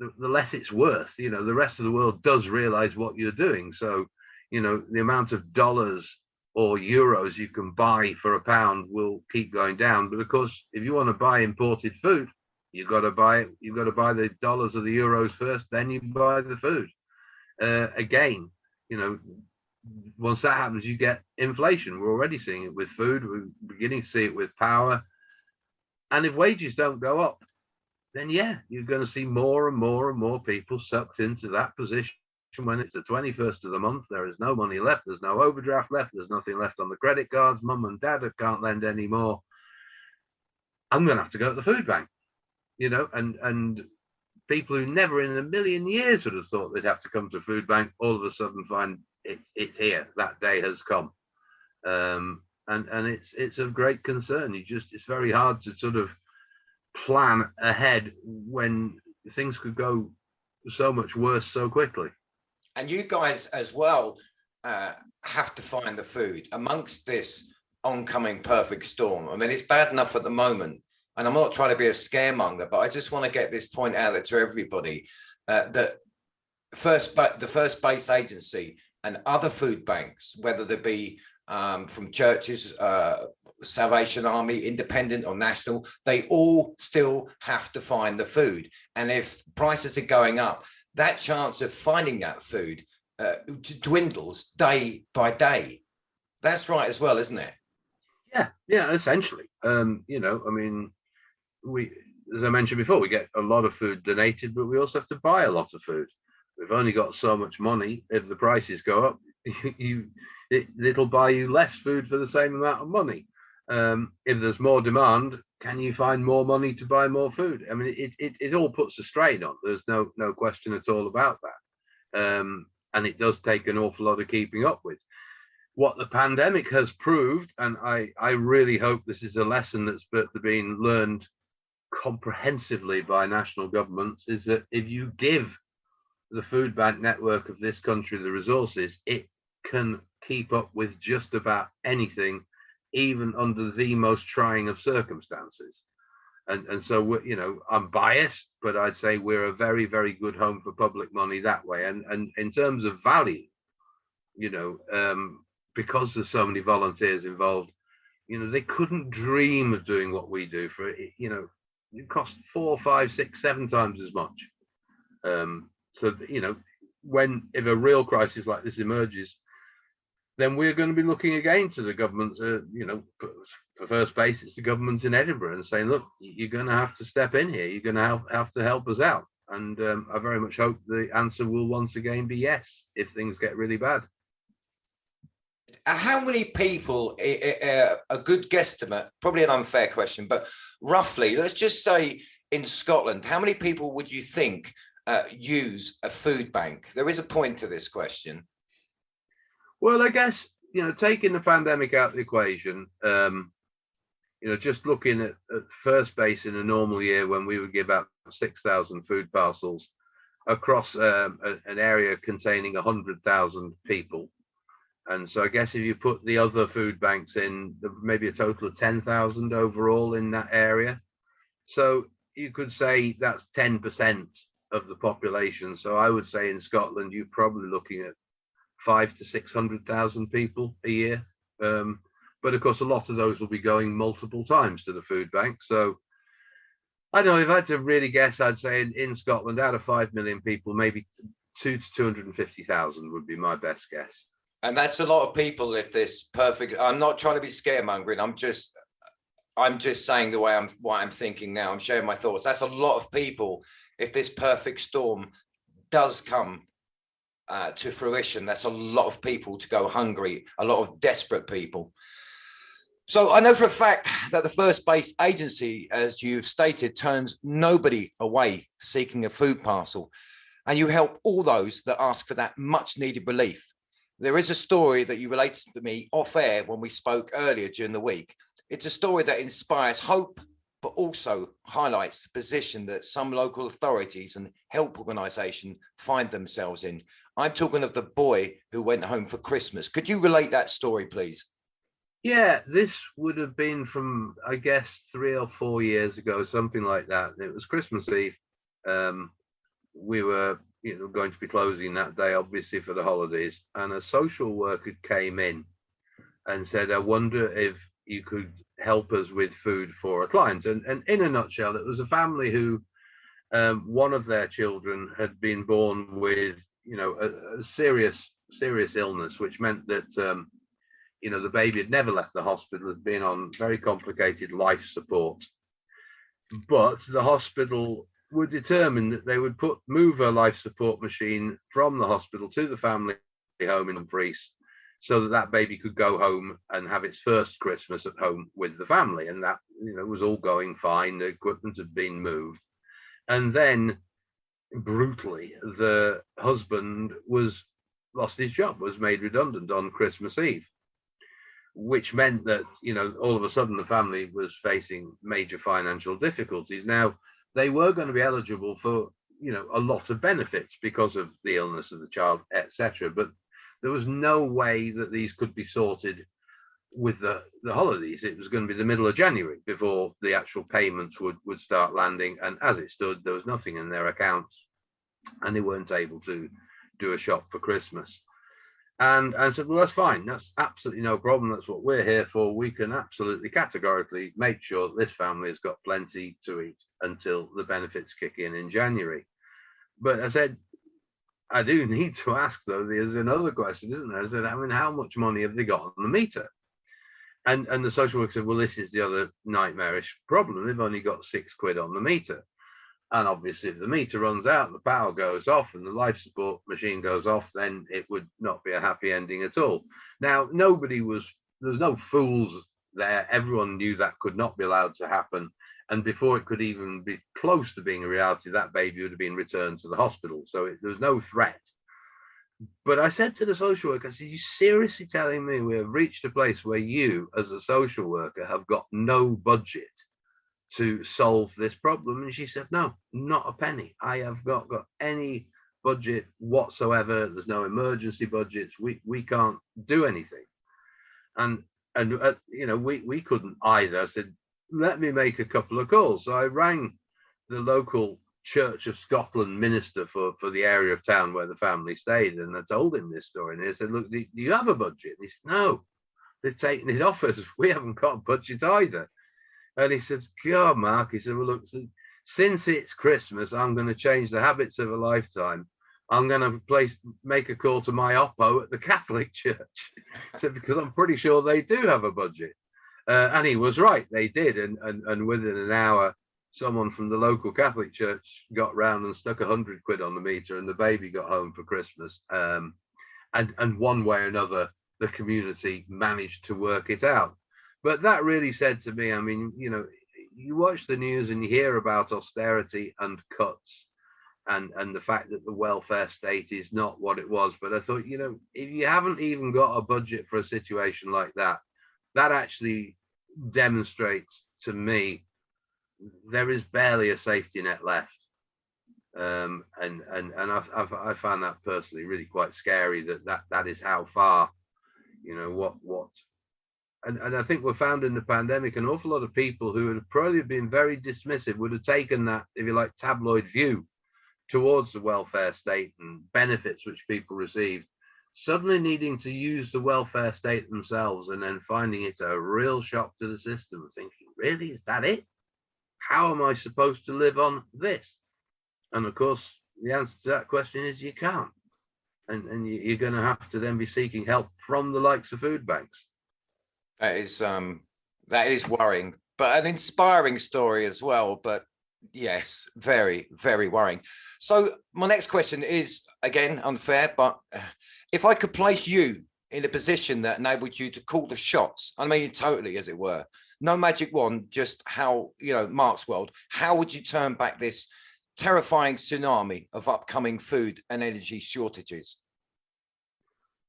the less it's worth. The rest of the world does realize what you're doing. So, the amount of dollars or euros you can buy for £1 will keep going down. But of course, if you want to buy imported food, you've got to buy the dollars or the euros first, then you buy the food. Again, once that happens, you get inflation. We're already seeing it with food. We're beginning to see it with power. And if wages don't go up, then yeah, you're going to see more and more and more people sucked into that position. When it's the 21st of the month, there is no money left. There's no overdraft left. There's nothing left on the credit cards. Mum and dad can't lend anymore. I'm going to have to go to the food bank, and people who never in a million years would have thought they'd have to come to a food bank, all of a sudden find it's here. That day has come, and it's of great concern. It's very hard to sort of plan ahead when things could go so much worse so quickly. And you guys as well have to find the food amongst this oncoming perfect storm. I mean, it's bad enough at the moment, and I'm not trying to be a scaremonger, but I just want to get this point out there to everybody that the First Base Agency and other food banks, whether they be from churches, Salvation Army, independent or national, they all still have to find the food. And if prices are going up, that chance of finding that food dwindles day by day. That's right as well, isn't it? Yeah, essentially. We, as I mentioned before, we get a lot of food donated, but we also have to buy a lot of food. We've only got so much money. If the prices go up, it'll buy you less food for the same amount of money. If there's more demand, can you find more money to buy more food? I mean, it all puts a strain on. There's no question at all about that. And it does take an awful lot of keeping up with. What the pandemic has proved, and I really hope this is a lesson that's being learned comprehensively by national governments, is that if you give the food bank network of this country the resources, it can keep up with just about anything, even under the most trying of circumstances. And so I'm biased, but I'd say we're a very, very good home for public money that way. And in terms of value, because there's so many volunteers involved, they couldn't dream of doing what we do for it. It costs 4, 5, 6, 7 times as much. So if a real crisis like this emerges, then we're going to be looking again to the government. For first base, it's the government in Edinburgh and saying, look, you're going to have to step in here. You're going to have to help us out. And I very much hope the answer will once again be yes, if things get really bad. How many people, a good guesstimate, probably an unfair question, but roughly, let's just say in Scotland, how many people would you think use a food bank? There is a point to this question. Well, I guess, taking the pandemic out of the equation, just looking at first base in a normal year when we would give out 6,000 food parcels across an area containing 100,000 people. And so I guess if you put the other food banks in, maybe a total of 10,000 overall in that area. So you could say that's 10% of the population. So I would say in Scotland, you're probably looking at 500,000 to 600,000 people a year. But of course, a lot of those will be going multiple times to the food bank. So I don't know, if I had to really guess, I'd say in Scotland, out of 5 million people, maybe 2 to 250,000 would be my best guess. And that's a lot of people. If this perfect, I'm not trying to be scaremongering. I'm just saying what I'm thinking now. I'm sharing my thoughts. That's a lot of people. If this perfect storm does come to fruition, that's a lot of people to go hungry, a lot of desperate people. So I know for a fact that the First Base Agency, as you've stated, turns nobody away seeking a food parcel. And you help all those that ask for that much needed relief. There is a story that you related to me off air when we spoke earlier during the week. It's a story that inspires hope, but also highlights the position that some local authorities and help organisations find themselves in. I'm talking of the boy who went home for Christmas. Could you relate that story, please? Yeah, this would have been from, I guess, 3 or 4 years ago, something like that. It was Christmas Eve. We were going to be closing that day, obviously, for the holidays. And a social worker came in and said, I wonder if you could help us with food for a client. And in a nutshell, it was a family who one of their children had been born with, a serious illness, which meant that, the baby had never left the hospital, had been on very complicated life support. But the hospital were determined that they would move a life support machine from the hospital to the family home in Dumfries, so that baby could go home and have its first Christmas at home with the family. And that, was all going fine. The equipment had been moved. And then brutally, the husband lost his job, was made redundant on Christmas Eve, which meant that, all of a sudden the family was facing major financial difficulties. Now, they were going to be eligible for, a lot of benefits because of the illness of the child, etc. But there was no way that these could be sorted with the holidays. It was going to be the middle of January before the actual payments would start landing. And as it stood, there was nothing in their accounts and they weren't able to do a shop for Christmas. And I said, well, that's fine. That's absolutely no problem. That's what we're here for. We can absolutely categorically make sure that this family has got plenty to eat until the benefits kick in January. But I said, I do need to ask, though, there's another question, isn't there? I said, how much money have they got on the meter? And the social worker said, well, this is the other nightmarish problem. They've only got £6 on the meter. And obviously, if the meter runs out, the power goes off and the life support machine goes off, then it would not be a happy ending at all. Now, there was no fools there. Everyone knew that could not be allowed to happen. And before it could even be close to being a reality, that baby would have been returned to the hospital. So there was no threat. But I said to the social worker, I said, you seriously telling me we have reached a place where you, as a social worker, have got no budget to solve this problem? And she said, no, not a penny. I have not got any budget whatsoever. There's no emergency budgets. We can't do anything. And we couldn't either. I said, let me make a couple of calls. So I rang the local Church of Scotland minister for the area of town where the family stayed, and I told him this story, and he said, look, do you have a budget? And he said, no, they've taken it off us. We haven't got a budget either. And he said, God, Mark, he said, well, look, since it's Christmas, I'm going to change the habits of a lifetime. I'm going to make a call to my oppo at the Catholic Church. Said, because I'm pretty sure they do have a budget. And he was right, they did. And within an hour, someone from the local Catholic Church got round and stuck 100 quid on the meter, and the baby got home for Christmas. And one way or another, the community managed to work it out. But that really said to me, I mean, you know, you watch the news and you hear about austerity and cuts and the fact that the welfare state is not what it was. But I thought, you know, if you haven't even got a budget for a situation like that, that actually demonstrates to me there is barely a safety net left. And I found that personally really quite scary, that is how far, you know, and I think we found in the pandemic an awful lot of people who had probably been very dismissive would have taken that, if you like, tabloid view towards the welfare state and benefits which people received, suddenly needing to use the welfare state themselves and then finding it a real shock to the system, thinking, really, is that it? How am I supposed to live on this? And of course, the answer to that question is you can't. And you're going to have to then be seeking help from the likes of food banks. That is worrying, but an inspiring story as well. But yes, very, very worrying. So my next question is, again, unfair, but if I could place you in a position that enabled you to call the shots, I mean, totally, as it were, no magic wand, just how, you know, Mark's world, how would you turn back this terrifying tsunami of upcoming food and energy shortages?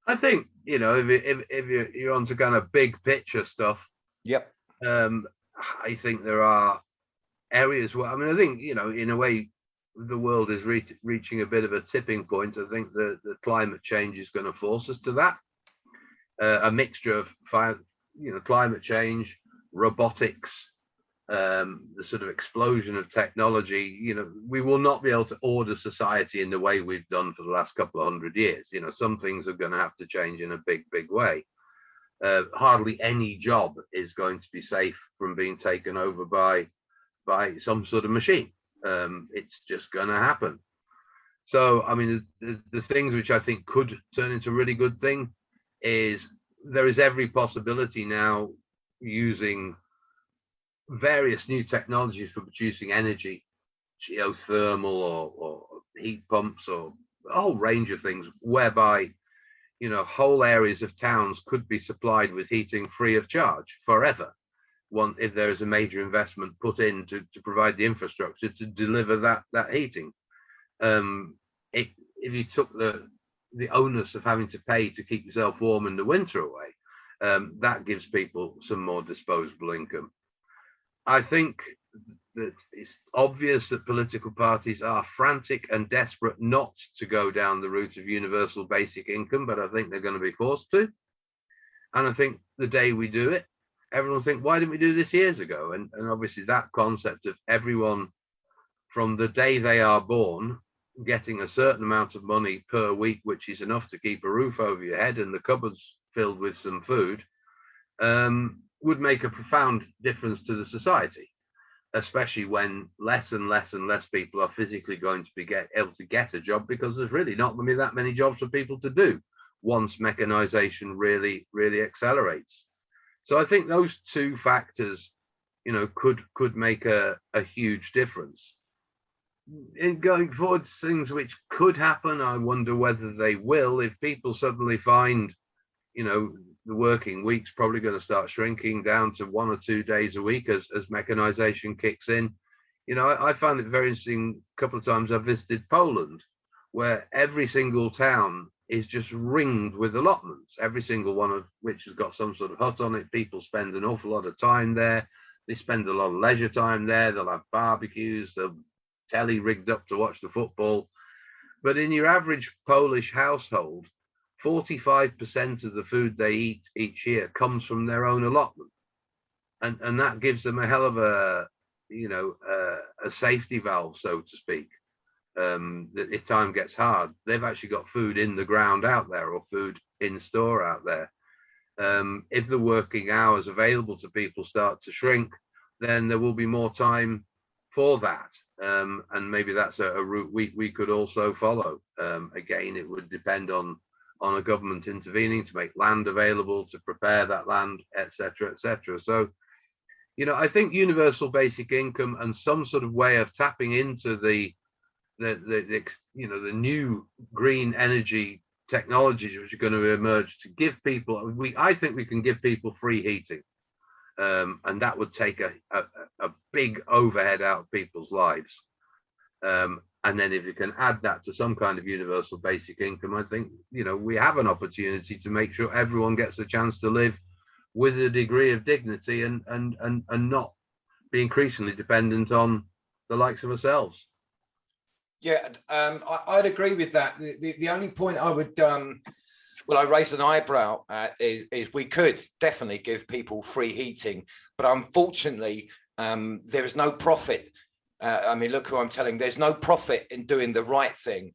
I think, you know, if you're onto kind of big picture stuff, yep. I think there are areas where, I mean, I think, you know, in a way, the world is reaching a bit of a tipping point. I think the climate change is going to force us to that. A mixture of, you know, climate change, robotics, the sort of explosion of technology. You know, we will not be able to order society in the way we've done for the last couple of 100 years. You know, some things are going to have to change in a big way. Hardly any job is going to be safe from being taken over by some sort of machine. It's just going to happen. So, I mean, the things which I think could turn into a really good thing is there is every possibility now using various new technologies for producing energy, geothermal or heat pumps or a whole range of things, whereby, you know, whole areas of towns could be supplied with heating free of charge forever. If there is a major investment put in to provide the infrastructure to deliver that heating. If you took the onus of having to pay to keep yourself warm in the winter away, that gives people some more disposable income. I think that it's obvious that political parties are frantic and desperate not to go down the route of universal basic income, but I think they're going to be forced to. And I think the day we do it, everyone will think, why didn't we do this years ago? And obviously that concept of everyone from the day they are born getting a certain amount of money per week, which is enough to keep a roof over your head and the cupboards filled with some food, would make a profound difference to the society, especially when less and less and less people are physically going to be able to get a job, because there's really not going to be that many jobs for people to do once mechanization really accelerates. So I think those two factors, you know, could make a huge difference. In going forward, things which could happen, I wonder whether they will, if people suddenly find, you know, the working week's probably going to start shrinking down to 1 or 2 days a week as mechanization kicks in. You know, I found it very interesting. A couple of times I visited Poland, where every single town is just ringed with allotments, every single one of which has got some sort of hut on it. People spend an awful lot of time there. They spend a lot of leisure time there. They'll have barbecues, they'll telly rigged up to watch the football. But in your average Polish household, 45% of the food they eat each year comes from their own allotment. and that gives them a hell of a, a safety valve, so to speak. That if time gets hard, they've actually got food in the ground out there, or food in store out there. If the working hours available to people start to shrink, then there will be more time for that. And maybe that's a route we could also follow. Again, it would depend on a government intervening to make land available, to prepare that land, etc., etc. So, I think universal basic income and some sort of way of tapping into the new green energy technologies which are going to emerge to give people, I think we can give people free heating, and that would take a big overhead out of people's lives. And then if you can add that to some kind of universal basic income, I think we have an opportunity to make sure everyone gets a chance to live with a degree of dignity and not be increasingly dependent on the likes of ourselves. Yeah, I'd agree with that. The only point I would, I raise an eyebrow at is we could definitely give people free heating, but unfortunately, there is no profit. Look who I'm telling, there's no profit in doing the right thing.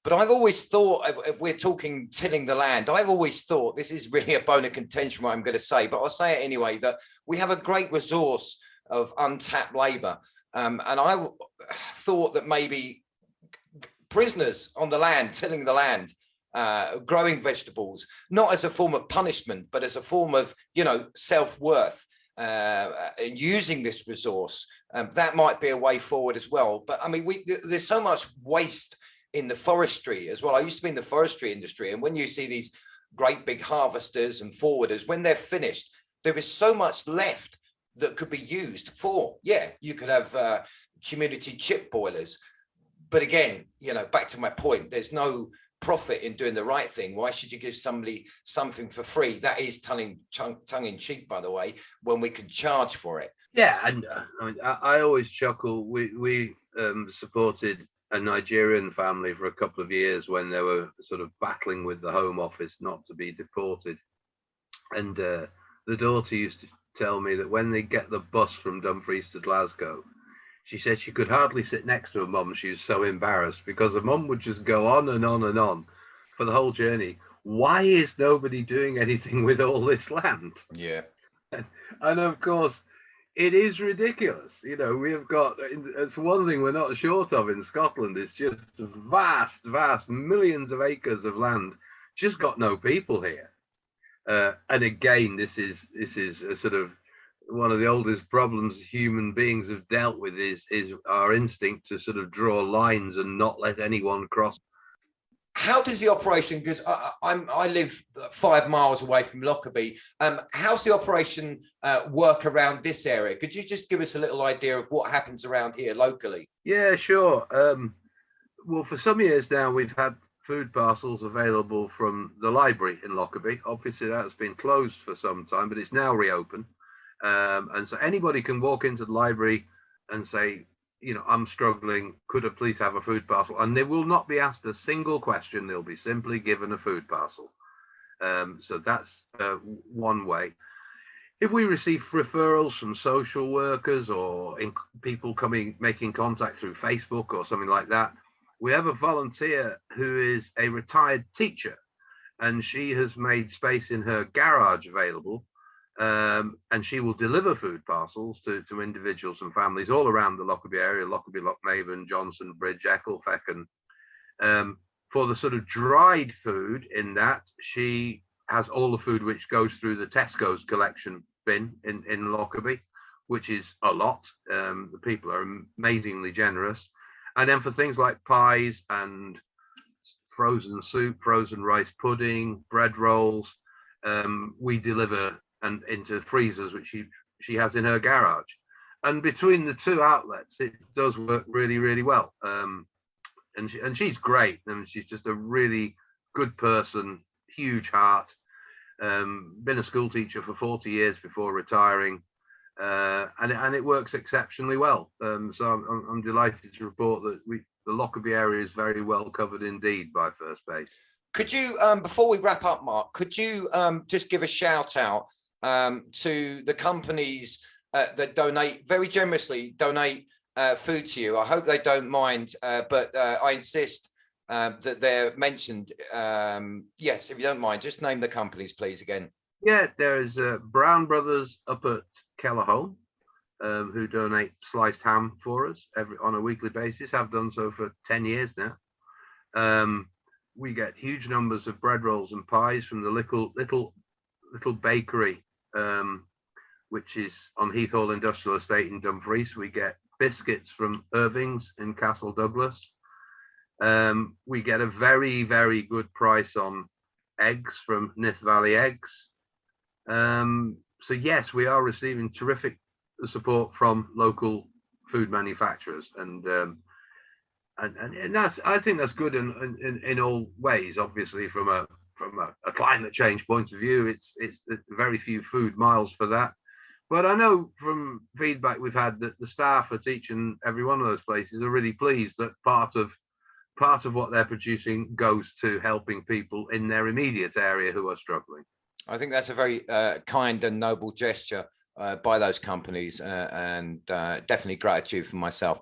But I've always thought, if we're talking tilling the land, I've always thought, this is really a bone of contention what I'm going to say, but I'll say it anyway, that we have a great resource of untapped labour. And I thought that maybe prisoners on the land, tilling the land, growing vegetables, not as a form of punishment, but as a form of, self-worth, using this resource, that might be a way forward as well. But there's so much waste in the forestry as well. I used to be in the forestry industry, and when you see these great big harvesters and forwarders, when they're finished, there is so much left that could be used for, you could have community chip boilers. But again, back to my point, there's no profit in doing the right thing. Why should you give somebody something for free? That is tongue in cheek, by the way, when we can charge for it. Yeah, and I always chuckle. We supported a Nigerian family for a couple of years when they were sort of battling with the Home Office not to be deported. And the daughter used to tell me that when they get the bus from Dumfries to Glasgow, she said she could hardly sit next to her mum. She was so embarrassed because her mum would just go on and on and on for the whole journey. Why is nobody doing anything with all this land? Yeah. And of course, it is ridiculous. We have got, it's one thing we're not short of in Scotland. It's just vast millions of acres of land, just got no people here. And again, this is a sort of one of the oldest problems human beings have dealt with is our instinct to sort of draw lines and not let anyone cross. How does the operation, because I live 5 miles away from Lockerbie, how's the operation work around this area? Could you just give us a little idea of what happens around here locally? Yeah, sure. Well, for some years now, we've had food parcels available from the library in Lockerbie. Obviously, that's been closed for some time, but it's now reopened. And so anybody can walk into the library and say, I'm struggling, could I please have a food parcel? And they will not be asked a single question. They'll be simply given a food parcel. So that's one way. If we receive referrals from social workers or people making contact through Facebook or something like that, we have a volunteer who is a retired teacher, and she has made space in her garage available. And she will deliver food parcels to individuals and families all around the Lockerbie area, Lockerbie, Lochmaven, Johnson Bridge, Ecclefechan. For the sort of dried food in that, she has all the food which goes through the Tesco's collection bin in Lockerbie, which is a lot. The people are amazingly generous. And then for things like pies and frozen soup, frozen rice pudding, bread rolls, we deliver and into freezers, which she has in her garage. And between the two outlets, it does work really, really well. And she's great. And she's just a really good person, huge heart. Been a school teacher for 40 years before retiring. And it works exceptionally well. So I'm delighted to report that the Lockerbie area is very well covered indeed by First Base. Could you, before we wrap up, Mark, could you just give a shout out to the companies that donate very generously, donate food to you. I hope they don't mind, but I insist that they're mentioned. Yes, if you don't mind, just name the companies, please, again. Yeah, there's Brown Brothers up at Kellerholm, who donate sliced ham for us on a weekly basis, have done so for 10 years now. We get huge numbers of bread rolls and pies from the little bakery, which is on Heath Hall Industrial Estate in Dumfries. We get biscuits from Irving's in Castle Douglas. We get a very, very good price on eggs from Nith Valley Eggs. So yes, we are receiving terrific support from local food manufacturers, and that's, I think that's good in all ways. Obviously, from a climate change point of view, it's very few food miles for that. But I know from feedback we've had that the staff at each and every one of those places are really pleased that part of what they're producing goes to helping people in their immediate area who are struggling. I think that's a very kind and noble gesture by those companies, and definitely gratitude from myself.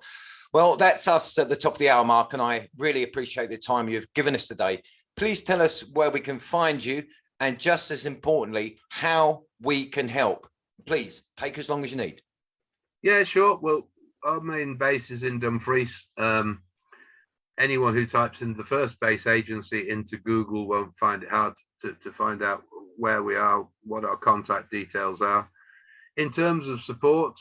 Well, that's us at the top of the hour mark, and I really appreciate the time you've given us today. Please tell us where we can find you, and just as importantly, how we can help. Please take as long as you need. Yeah, sure. Well, our main base is in Dumfries. Anyone who types in the First Base Agency into Google won't find it hard to find out where we are, what our contact details are. In terms of support,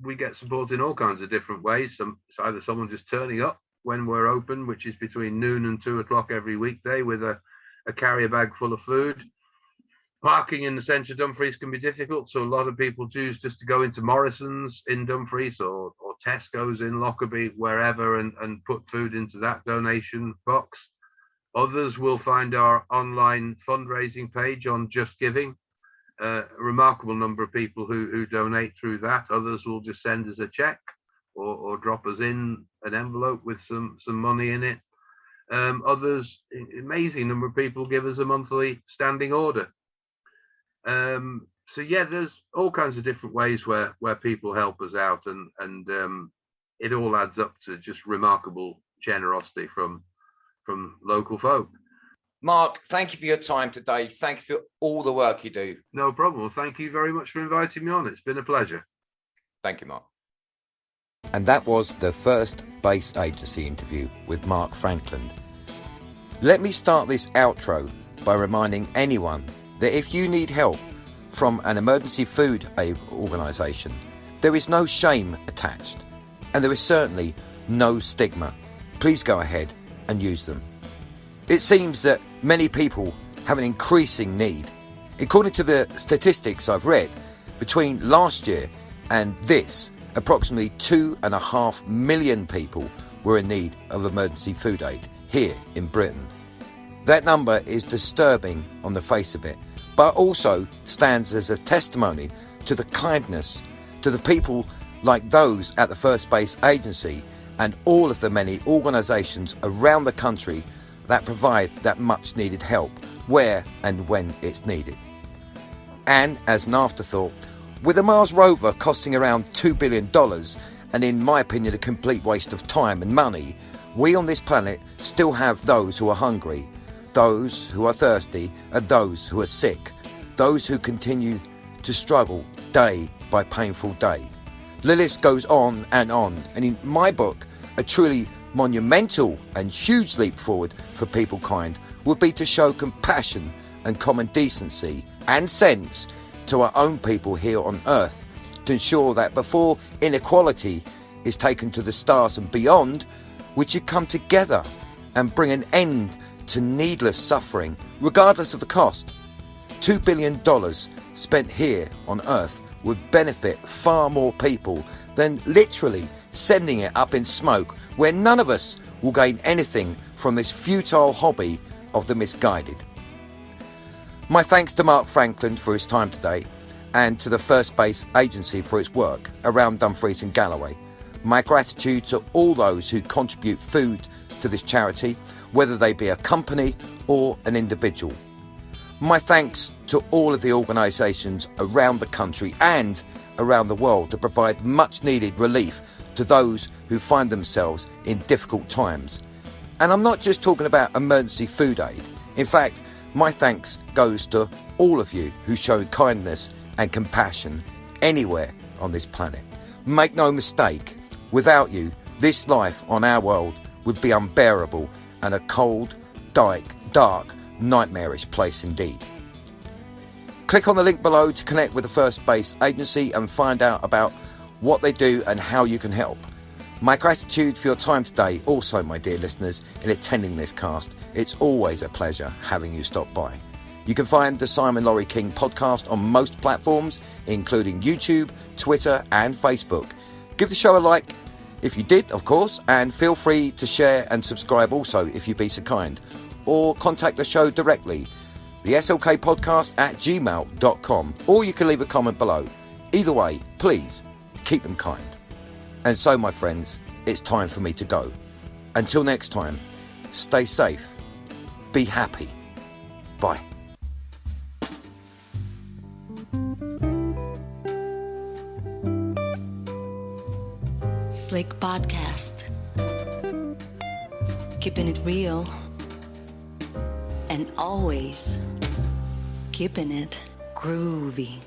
we get support in all kinds of different ways. It's either someone just turning up when we're open, which is between noon and 2 o'clock every weekday, with a carrier bag full of food. Parking in the centre of Dumfries can be difficult, so a lot of people choose just to go into Morrison's in Dumfries or Tesco's in Lockerbie, wherever, and put food into that donation box. Others will find our online fundraising page on Just Giving. A remarkable number of people who donate through that. Others will just send us a check or drop us in an envelope with some money in it. Others, amazing number of people, give us a monthly standing order. So yeah, there's all kinds of different ways where people help us out, and it all adds up to just remarkable generosity from local folk. Mark, thank you for your time today. Thank you for all the work you do. No problem. Well, thank you very much for inviting me on. It's been a pleasure. Thank you, Mark. And that was the First Base Agency interview with Mark Franklin. Let me start this outro by reminding anyone that if you need help from an emergency food aid organisation, there is no shame attached, and there is certainly no stigma. Please go ahead and use them. It seems that many people have an increasing need. According to the statistics I've read, between last year and this, approximately 2.5 million people were in need of emergency food aid here in Britain. That number is disturbing on the face of it, but also stands as a testimony to the kindness, to the people like those at the First Base Agency and all of the many organisations around the country that provide that much needed help where and when it's needed. And as an afterthought, with a Mars rover costing around $2 billion, and in my opinion a complete waste of time and money, we on this planet still have those who are hungry, those who are thirsty, and those who are sick, those who continue to struggle day by painful day. The list goes on, and in my book, a truly monumental and huge leap forward for peoplekind would be to show compassion and common decency and sense to our own people here on Earth, to ensure that before inequality is taken to the stars and beyond, we should come together and bring an end to needless suffering, regardless of the cost. $2 billion spent here on Earth would benefit far more people than literally sending it up in smoke, where none of us will gain anything from this futile hobby of the misguided. My thanks to Mark Franklin for his time today, and to the First Base Agency for its work around Dumfries and Galloway. My gratitude to all those who contribute food to this charity, whether they be a company or an individual. My thanks to all of the organisations around the country and around the world to provide much needed relief to those who find themselves in difficult times. And I'm not just talking about emergency food aid. In fact, my thanks goes to all of you who show kindness and compassion anywhere on this planet. Make no mistake, without you, this life on our world would be unbearable and a cold, dark, nightmarish place indeed. Click on the link below to connect with the First Base Agency and find out about what they do and how you can help. My gratitude for your time today also, my dear listeners, in attending this cast. It's always a pleasure having you stop by. You can find the Simon Laurie King podcast on most platforms, including YouTube, Twitter and Facebook. Give the show a like if you did, of course, and feel free to share and subscribe also if you'd be so kind. Or contact the show directly, the SLK podcast at gmail.com, or you can leave a comment below. Either way, please keep them kind. And so, my friends, it's time for me to go. Until next time, stay safe, be happy. Bye. Slick Podcast. Keeping it real. And always keeping it groovy.